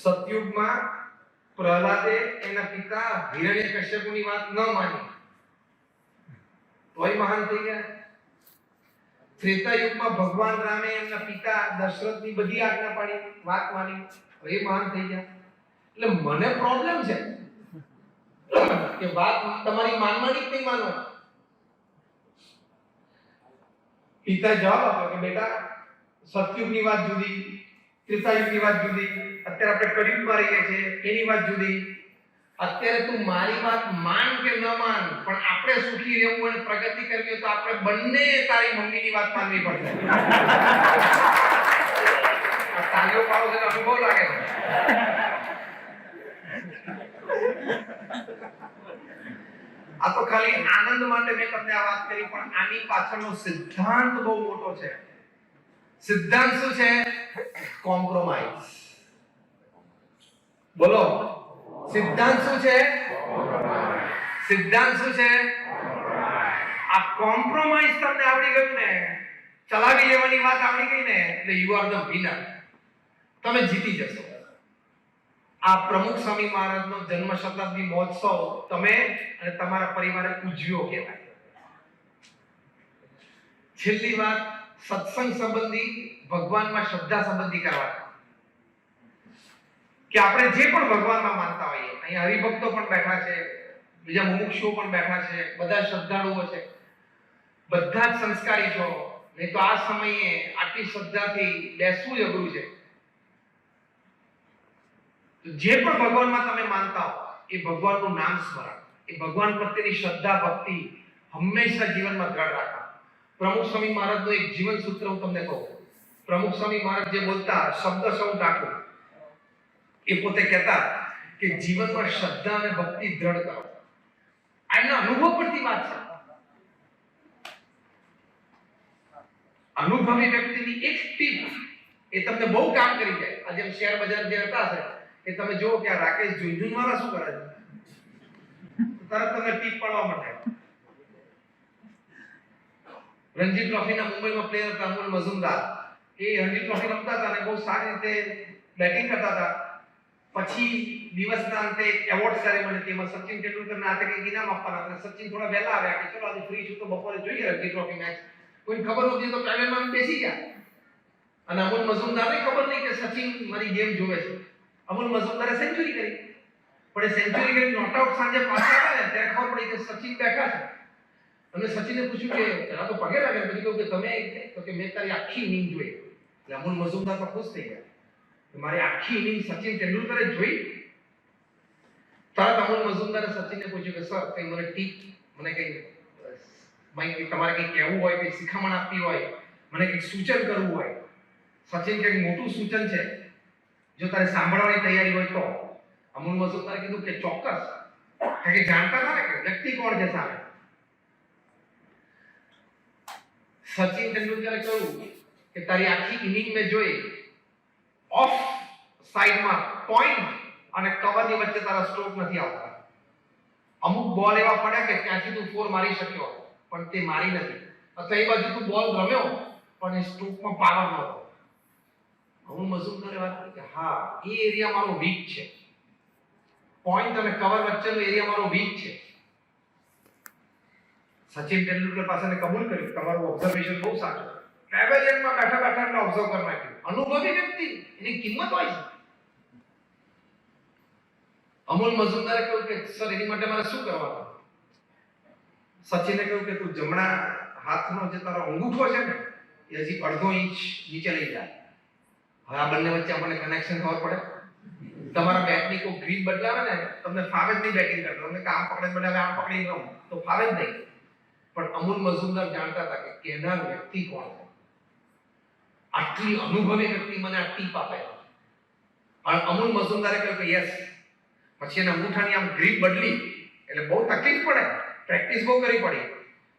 સતયુગમાં પ્રહલાદે એના પિતા હિરણ્યકશ્યપુની વાત ન માની તોય મહાન થઈ ગયા. ત્રેતા યુગમાં ભગવાન રામે એમના પિતા દશરથની બધી આજ્ઞા પાડી, વાત માની, એ મહાન થઈ ગયા. એટલે મને પ્રોબ્લેમ છે કે વાત તમારી માનવાની જ નહીં માનો. પિતા જવાબ આપ્યો કે બેટા સતયુગની વાત જુદી, ત્રેતા યુગની વાત જુદી, અત્યારે આપણે કળિયુગમાં રહીએ છીએ એની વાત જુદી. અત્યારે તું મારી વાત માન કે ન માન, પણ આપણે સુખી રહેવું અને પ્રગતિ કરવી હોય તો આપણે બંને તારી મમ્મીની વાત માનવી પડશે. આ તાળીઓ પાડો છે અનુભવ લાગે છે. આ તો ખાલી આનંદ માટે મેં તમને આ વાત કરી, પણ આની પાછળનો સિદ્ધાંત બહુ મોટો છે. સિદ્ધાંત શું છે? કોમ્પ્રોમાઇઝ. બોલો, સિદ્ધાંત શું છે? સિદ્ધાંત શું છે? આ કોમ્પ્રોમાઇઝ તમને આવડી ગયું ને, ચલાવી લેવાની વાત આવડી ગઈ ને, એટલે યુ આર ધ વિનર. તમે જીતી જશો. આ પ્રમુખ સ્વામી મહારાજનો જન્મ શતાબ્દી મહોત્સવ તમે અને તમારા પરિવારે ઉજવ્યો કહેવાય. છેલ્લી વાત સત્સંગ સંબંધી, ભગવાનમાં શ્રદ્ધા સંબંધી કરવાની. કે આપણે જે પણ ભગવાનમાં માનતા હોઈએ, અહીંયા હરિભક્તો પણ બેઠા છે, બીજા મુમુક્ષુઓ પણ બેઠા છે, બધા શ્રદ્ધાળુઓ છે, બધા જ સંસ્કારી છો. નહીં તો આ સમયે આટલી શ્રદ્ધાથી બેસવું જ અઘરું છે. જે પણ ભગવાનમાં તમે માનતા હો એ ભગવાનનું નામ સ્મરણ, એ ભગવાન પ્રત્યેની શ્રદ્ધા ભક્તિ હંમેશા જીવનમાં દ્રઢ રાખો. પ્રમુખ સ્વામી મહારાજનું એક જીવન સૂત્ર હું તમને કહું. પ્રમુખ સ્વામી મહારાજ જે બોલતા શબ્દ સૌ ટાંકો, એ પોતે કહેતા કે જીવનમાં શ્રદ્ધા અને ભક્તિ દ્રઢ કરો. એમના અનુભવ પરથી વાત છે. અનુભવી વ્યક્તિની એક ટીપ એ તમને બહુ કામ કરી જાય. આજે શેર બજાર જે હતા છે એ તમે જુઓ કે આ રાકેશ ઝુંઝુનવાળા શું કરે છે, તરત તમને ટીપ પાડવા માટે. રણજી ટ્રોફીના મુંબઈમાં પ્લેયર હતા અમુલ મઝુમદાર. એ રણજી ટ્રોફી રમતા હતા અને બહુ સારી રીતે બેટિંગ કરતા હતા. પછી દિવસના અંતે એવોર્ડ સેરેમની હતી, એમાં સચિન તેંડુલકરના હાથે કંઈક ઇનામ આપવાના હતા. સચિન થોડા વહેલા આવ્યા કે ચલો આજે ફ્રી છું તો બપોરે જોઈએ રણજી ટ્રોફી મેચ. કોઈ ખબર નહોતી તો પેવેલમાં બેસી ગયા. અને અમુલ મઝુમદારને ખબર નહીં કે સચિન મારી ગેમ જોવે છે. અમુલ મઝુમદારે સેન્ચુરી કરી, પણ એ સેન્ચુરી કરી નોટ આઉટ સાંજે પાછા આવ્યા ને ત્યારે ખબર પડી કે સચિન બેઠા છે. અને સચિને પૂછ્યું કે પેલા તો પગે લાગે, પછી કહ્યું કે તમે, તો કે મેં તારી આખી ઇનિંગ જોઈ. એટલે અમુલ મઝુમદાર તો ખુશ થઈ ગયા. મારી આખી ઇનિંગ સચિન તેંડુલકરે જોઈ. તરત અમુલ મઝુમદારે સચિનને પૂછ્યું કે સર કઈ મને ટીપ, મને કઈ તમારે કઈ કહેવું હોય, કઈ શિખામણ આપવી હોય, મને કઈ સૂચન કરવું હોય. સચિન કઈ મોટું સૂચન છે, જો તારે સાંભળવાની તૈયારી હોય તો. અમુલ મઝુમદારે કીધું કે ચોક્કસ, કારણ કે જાણતા હતા ને કે વ્યક્તિ કોણ છે સામે. સચિન તેંડુલકરે કહ્યું કે તારી આખી ઇનિંગ મેં જોઈ, ઓફ સાઈડમાં પોઈન્ટ અને કવરની વચ્ચે તારા સ્ટ્રોક નથી આવતા. અમુક બોલ એવા પડ્યા કે ત્યાંથી તું ફોર મારી શક્યો પણ તે મારી નથી, અથવા એ બાજુ તું બોલ રમ્યો પણ એ સ્ટ્રોકમાં પાવર નહોતો. અમુલ મઝુમદારે વાત કરી કે હા, એ એરિયા મારો વીક છે, પોઈન્ટ અને કવર વચ્ચેનો એરિયા મારો વીક છે. સચિન તેંડુલકર પાસે કબૂલ કર્યું તમારું ઓબ્ઝર્વેશન બહુ સાચું. પેવેલિયનમાં બેઠા બેઠા એટલે ઓબ્ઝર્વ કરી નાખ્યું. અનુભવી વ્યક્તિ, એની કિંમત હોય છે. અમુલ મઝુમદારે કહ્યું કે સર એની માટે મારે શું કરવાનું? સચિને કહ્યું કે તું જમણા હાથનો જે તારો અંગૂઠો છે ને એ હજી અડધો ઇંચ નીચે લઈ જાય. હવે આ બંને વચ્ચે આપણને કનેક્શન ખબર પડે. તમારા બેટની કોઈ ગ્રીપ બદલાવે ને તમને ફાવે જ નહીં બેટિંગ કરતા. તમને કામ પકડે બદલાવે, આમ પકડી રમ તો ફાવે જ નહીં. પણ અમુલ મઝુમદાર જાણતા હતા કે કેનાર વ્યક્તિ કોણ છે. આટલી અનુભવી વ્યક્તિ મને આ ટીપ આપે. અને અમુલ મઝુમદારે કહ્યું કે યસ. પછી એના અંગૂઠાની આમ ગ્રીપ બદલી એટલે બહુ તકલીફ પડે, પ્રેક્ટિસ બહુ કરવી પડી.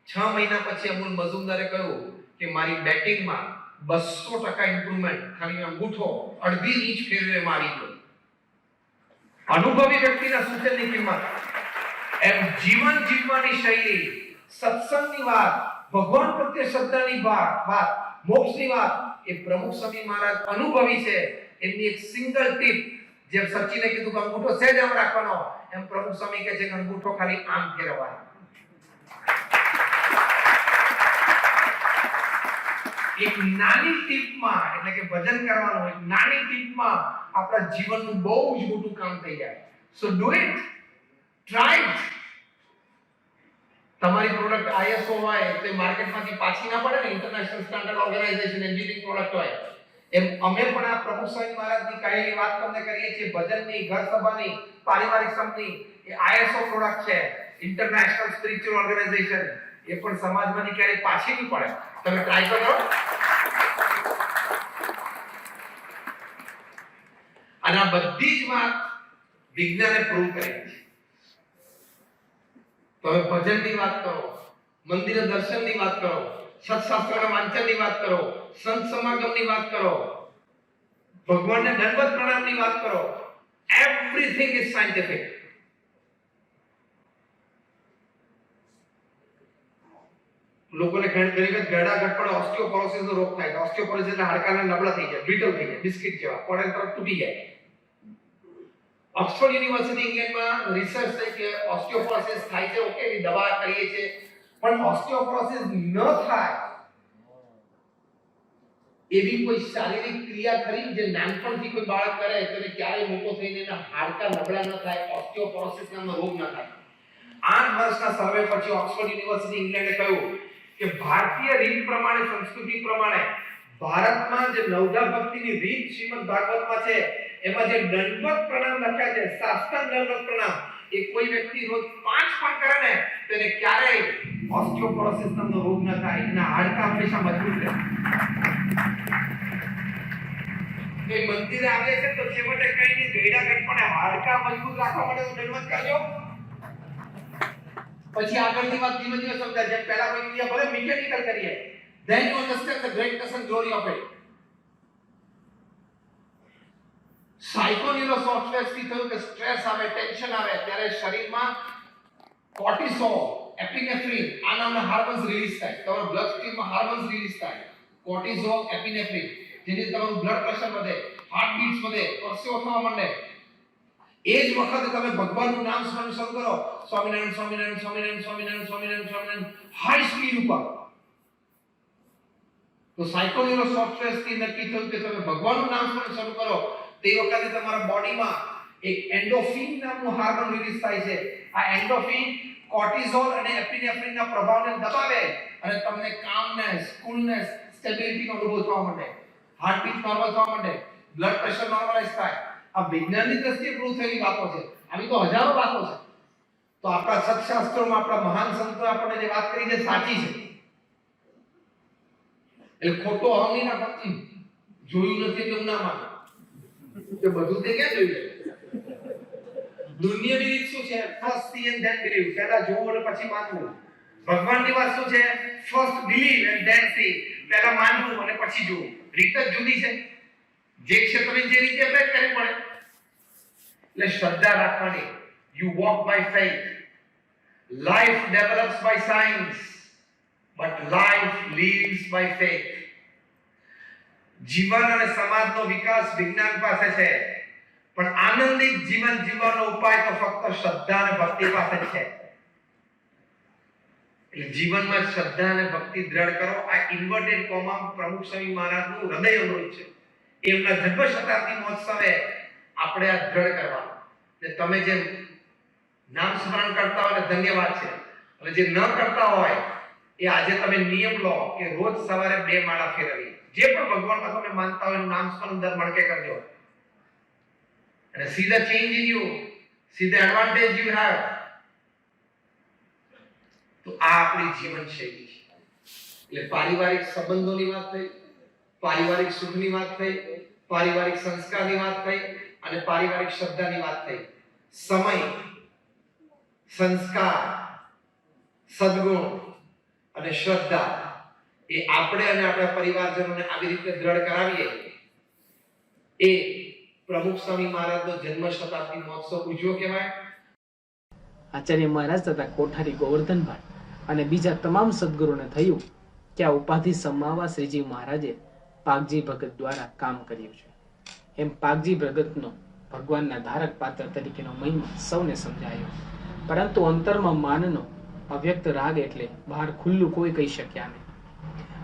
6 મહિના પછી અમુલ મઝુમદારે કહ્યું કે મારી બેટિંગમાં 200% ઇમ્પ્રુવમેન્ટ ખાલી અંગૂઠો અડધી ઇંચ ફેરવે મારી ગયો. અનુભવી વ્યક્તિના સૂચનની કિંમત. એમ જીવન જીવવાની શૈલી, સત્સંગની વાત, ભગવાન પ્રત્યે શ્રદ્ધાની વાત, મોક્ષની વાત, એ પ્રમુખ સ્વામી મહારાજ અનુભવી છે. એમની એક સિંગલ ટીપ, જેમ સચિને કીધું કે અંગૂઠો સહેજ આમ રાખવાનો, એમ પ્રમુખ સ્વામી કહે છે કે અંગૂઠો ખાલી આમ ફેરવવાનો. એક નાની ટીપમાં, એટલે કે વજન કરવાનું, એક નાની ટીપમાં આપણા જીવનનું બહુ જ મોટું કામ થઈ જાય. So do it, try it. તમારી પ્રોડક્ટ ISO હોય તો માર્કેટમાંથી પાછી ના પડે ને, international standard organization engineering product હોય. એમ અમે પણ આ પ્રમુખ સ્વામી મહારાજની કહેલી વાત તમને કરીએ છીએ, ભજનની, ઘર સભાની, પારિવારિક સંઘની, એ ISO પ્રોડક્ટ છે, ઇન્ટરનેશનલ સ્પિરિચ્યુઅલ ઓર્ગેનાઇઝેશન. એ પણ સમાજમાંથી ક્યારેય પાછી નહીં પડે. તમે ટ્રાય કરો. અને આ બધી જ વાત વિજ્ઞાને પ્રૂવ કરી છે. તમે ભજનની વાત કરો, મંદિર દર્શનની વાત કરો, સત્શાસ્ત્રના વાંચનની વાત કરો, સંત સમાગમની વાત કરો, ભગવાનને દંડવત પ્રણામની વાત કરો, એવરીથિંગ ઇઝ સાયન્ટિફિક. લોકોને ઘણી વખત ગળા ઘટપણ ઓસ્ટિયોપોરોસિસ નો રોગ થાય. ઓસ્ટિયોપોરોસિસ એટલે હાડકાના નબળા થઈ જાય, બ્રિટલ થઈ જાય, બિસ્કિટ જેવા, પડેલ તરફ તૂટી જાય. ઓક્સફોર્ડ યુનિવર્સિટી ઇંગ્લેન્ડમાં રિસર્ચ થઈ કે ઓસ્ટિયોપોરોસિસ થાય છે, ઓકે, એની દવા કરીએ છે, પણ ઓસ્ટિયોપોરોસિસ ન થાય એવી કોઈ શારીરિક ક્રિયા ખરી જે નાનપણથી કોઈ બાળક કરે તો એને ક્યારેય મોટો થઈને એના હાડકા નબળા ન થાય, ઓસ્ટિયોપોરોસિસ નામનો રોગ ન થાય. 8 વર્ષના સર્વે પછી ઓક્સફોર્ડ યુનિવર્સિટી ઇંગ્લેન્ડે કહ્યું કે ભારતીય રીત પ્રમાણે, સંસ્કૃતિ પ્રમાણે ભારતમાં જે નવધા ભક્તિની રીત શ્રીમદ ભાગવતમાં છે, એમાં જે દંડવત પ્રણામ લખ્યા છે, સાષ્ટાંગ દંડવત પ્રણામ, એ કોઈ વ્યક્તિ રોજ 5 પણ કરે ને તો એને ક્યારેય ઓસ્ટિયોપોરોસિસ નામનો રોગ ન થાય, એના હાડકા હંમેશા મજબૂત રહે. એ મંદિરે આવે છે તો છેવટે કઈ નહીં, ગયડા ગટપણે હાડકા મજબૂત રાખવા માટે તો દંડવત કરજો. પછી આગળની વાત ધીમે ધીમે સમજાય. જેમ પહેલા કોઈ ક્રિયા ભલે મિકેનિકલ કરીએ, then you understand the greatness and glory of it. Psychoneuro software થી થયું કે સ્ટ્રેસ આવે, ટેન્શન આવે ત્યારે શરીરમાં કોર્ટિસોલ, એપિનેફ્રિન આ નામના હાર્મોન્સ રિલીઝ થાય. તમારા બ્લડ સ્ટ્રીમમાં હાર્મોન્સ રિલીઝ થાય, કોર્ટિસોલ, એપિનેફ્રિન, જેથી તમારું બ્લડ પ્રેશર વધે, હાર્ટ બીટ્સ વધે, પરસેવો થવા માંડે. એ જ વખતે તમે ભગવાનનું નામ સ્મરણ શરૂ કરો, સ્વામિનારાયણ સ્વામિનારાયણ સ્વામિનારાયણ સ્વામિનારાયણ સ્વામિનારાયણ સ્વામિનારાયણ, હાઈ સ્પીડ ઉપર. તો સાયકોન્યુરો સોફ્ટવેર થી નક્કી થયું કે તમે ભગવાનનું નામ સ્મરણ શરૂ કરો તે વખતે તમારા બોડીમાં એક એન્ડોર્ફિન નામનું હાર્મોન રિલીઝ થાય છે. આ એન્ડોર્ફિન કોર્ટિસોલ અને એપિનેફ્રિનના પ્રભાવને દબાવે અને તમને કામનેસ, કુલનેસ, સ્ટેબિલિટીનો અનુભવ થવા માંડે, હાર્ટબીટ નોર્મલ થવા માંડે, બ્લડ પ્રેશર નોર્મલાઇઝ થાય. આ વિજ્ઞાનની દ્રષ્ટિએ પ્રૂવ થયેલી વાતો છે. આવી તો હજારો વાતો છે. તો આપણા સત્શાસ્ત્રોમાં આપણા મહાન સંતોએ આપણને જે વાત કરી છે સાચી છે. એટલે ખોટો અહમ નહીં રાખો, જોયું નથી એટલે હું ના માનું. કે બધું તે ક્યાં જોયું? દુનિયાની રીત શું છે? First C and then believe. પહેલા જોવું અને પછી માનવું. ભગવાનની વાત શું છે? First believe and then C. પહેલા માનવું અને પછી જોવું. રીત જ જુદી છે. જે ક્ષેત્રની જે રીતે અભ્યાસ કરવી પડે. એટલે શ્રદ્ધા રાખવાની. You walk by faith. Life develops by science, but life lives by faith. જીવન અને સમાજનો વિકાસ વિજ્ઞાન પાસે છે, પણ આનંદિત જીવન જીવવાનો ઉપાય તો ફક્ત શ્રદ્ધા અને ભક્તિ પાસે જ છે. એટલે જીવનમાં શ્રદ્ધા અને ભક્તિ દ્રઢ કરો. આ ઇન્વર્ટેડ કોમા પ્રમુખ સ્વામી મહારાજનું હૃદય અમૃત છે. એમના જન્મ શતાબ્દી મહોત્સવે આપણે આ દ્રઢ કરવાનું. કે તમે જે નામ સ્મરણ કરતા હોય ધન્યવાદ છે, અને જે ન કરતા હોય એ આજે તમે નિયમ લો કે રોજ સવારે 2 માળા ફેરવી. જે પણ ભગવાનમાં તમે માનતા હોય નામ સ્મરણ દર મળકે કરજો, અને see the change in you, see the advantage you have. તો આ આપણી જીવન શૈલી છે. એટલે પારિવારિક સંબંધોની વાત થઈ, પારિવારિક સુખની વાત થઈ, પારિવારિક સંસ્કારની વાત થઈ અને પારિવારિક શ્રદ્ધાની વાત થઈ. સમય, સંસ્કાર, સદગુણ અને શ્રદ્ધા એ આપણે અને આપણા પરિવારજનોને આવી રીતે દ્રઢ કરાવીએ, એ પ્રમુખ સ્વામી મહારાજનો જન્મ શતાબ્દી મહોત્સવ ઉજવ્યો કહેવાય. આચાર્ય મહારાજ તથા કોઠારી ગોવર્ધનભાઈ અને બીજા તમામ સદગુરુને થયું કે આ ઉપાધિ સમાવવા શ્રીજી મહારાજે પાકજી ભગત દ્વારા કામ કર્યું છે. એમ પાકજી ભગતનો ભગવાનના ધારક પાત્ર તરીકેનો મહિમા સૌને સમજાયો, પરંતુ અંતરમાં માનનો અવ્યક્ત રાગ એટલે બહાર ખુલ્લું કોઈ કહી શક્યા નહીં.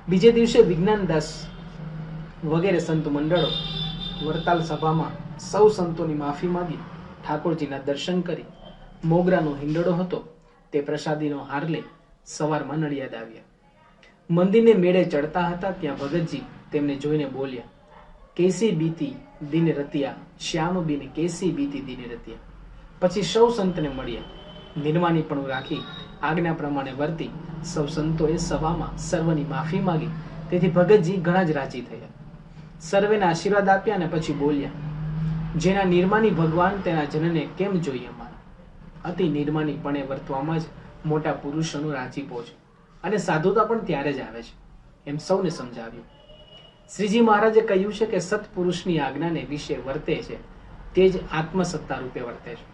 બીજે દિવસે વિજ્ઞાનદાસ વગેરે સંત મંડળો વરતાલ સભામાં સૌ સંતોની માફી માંગી ઠાકોરજીના દર્શન કરી મોગરાનો હિંડોળો હતો તે પ્રસાદીનો હાર લઈ સવારમાં નડિયાદ આવ્યા. મંદિરને મેળે ચડતા હતા ત્યાં ભગતજી તેમને જોઈને બોલ્યા, કેસી બીતી દિન રતિયા, શ્યામ બીને કેસી બીતી દિન રતિયા. પછી સૌ સંતને મળ્યા, નિર્માણીપણું રાખી આજ્ઞા પ્રમાણે વર્તી સૌ સંતોએ સભામાં સર્વની માફી માંગી. તેથી ભગતજી ઘણા જ રાજી થયા, સર્વેને આશીર્વાદ આપ્યા અને પછી બોલ્યા, જેના નિર્માણી ભગવાન તેના જનને કેમ જોઈએ અમારા? અતિ નિર્માણીપણે વર્તવામાં જ મોટા પુરુષોનો રાજીપો છે અને સાધુતા પણ ત્યારે જ આવે છે, એમ સૌને સમજાવ્યું. શ્રીજી મહારાજે કહ્યું છે કે સત્પુરુષની આજ્ઞાને વિશે વર્તે છે તે જ આત્મસત્તા રૂપે વર્તે છે.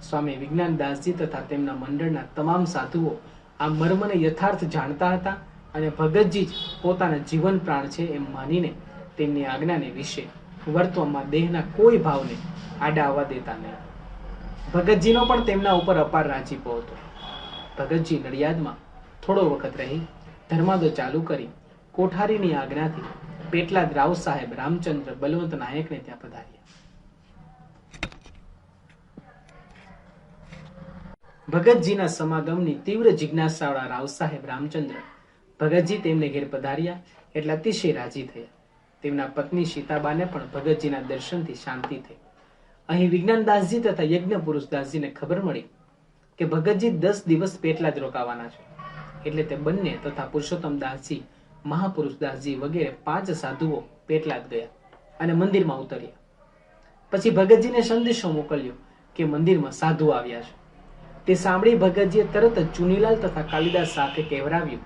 સ્વામી વિજ્ઞાનદાસજી તથા તેમના મંડળના તમામ સાધુઓ આ મર્મને યથાર્થ જાણતા હતા અને ભગતજી જ પોતાના જીવન પ્રાણ છે એમ માનીને તેમની આજ્ઞાને વિશે વર્તવામાં દેહના કોઈ ભાવને આડા આવવા દેતા નહીં. ભગતજીનો પણ તેમના ઉપર અપાર રાજીપો હતો. ભગતજી નડિયાદમાં થોડો વખત રહી ધર્માદો ચાલુ કરી કોઠારીની આજ્ઞાથી પેટલાદ રાવ સાહેબ રામચંદ્ર બલવંત નાયકને ત્યાં પધાર્યા. ભગતજીના સમાગમની તીવ્ર જિજ્ઞાસાવાળા રાવ સાહેબ રામચંદ્ર ભગતજી તેમને ઘેર પધાર્યા એટલે અતિશય રાજી થયા. તેમના પત્ની સીતાબાને પણ ભગતજીના દર્શનથી શાંતિ થઈ. અહીં વિજ્ઞાનદાસજી તથા યજ્ઞ પુરુષદાસજીને ખબર મળી કે ભગતજી 10 દિવસ પેટલાદ રોકાવાના છે, એટલે તે બંને તથા પુરુષોત્તમ દાસજી, મહાપુરુષદાસજી વગેરે 5 સાધુઓ પેટલાદ ગયા અને મંદિરમાં ઉતર્યા. પછી ભગતજીને સંદેશો મોકલ્યો કે મંદિરમાં સાધુ આવ્યા છે. તે સાંભળી ભગતજીએ તરત જ ચુનીલાલ તથા કાલિદાસ સાથે કહેવરાવ્યું,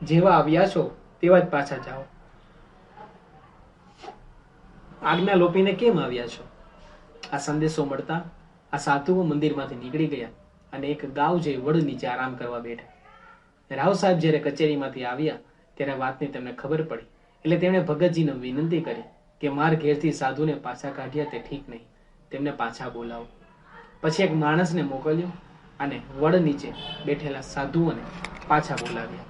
જેવા આવ્યા છો તેવા જ પાછા જાઓ. આજ્ઞા લોપીને કેમ આવ્યા છો? આ સંદેશો મળતા આ સાધુઓ મંદિરમાંથી નીકળી ગયા અને એક ગાવ જઈ વડ નીચે આરામ કરવા બેઠા. રાવ સાહેબ જ્યારે કચેરીમાંથી આવ્યા ત્યારે વાતની તેમને ખબર પડી, એટલે તેમણે ભગતજીને વિનંતી કરી કે માર ઘેરથી સાધુને પાછા કાઢ્યા તે ઠીક નહીં, તેમને પાછા બોલાવો. પછી એક માણસને મોકલ્યો અને વડ નીચે બેઠેલા સાધુઓને પાછા બોલાવ્યા.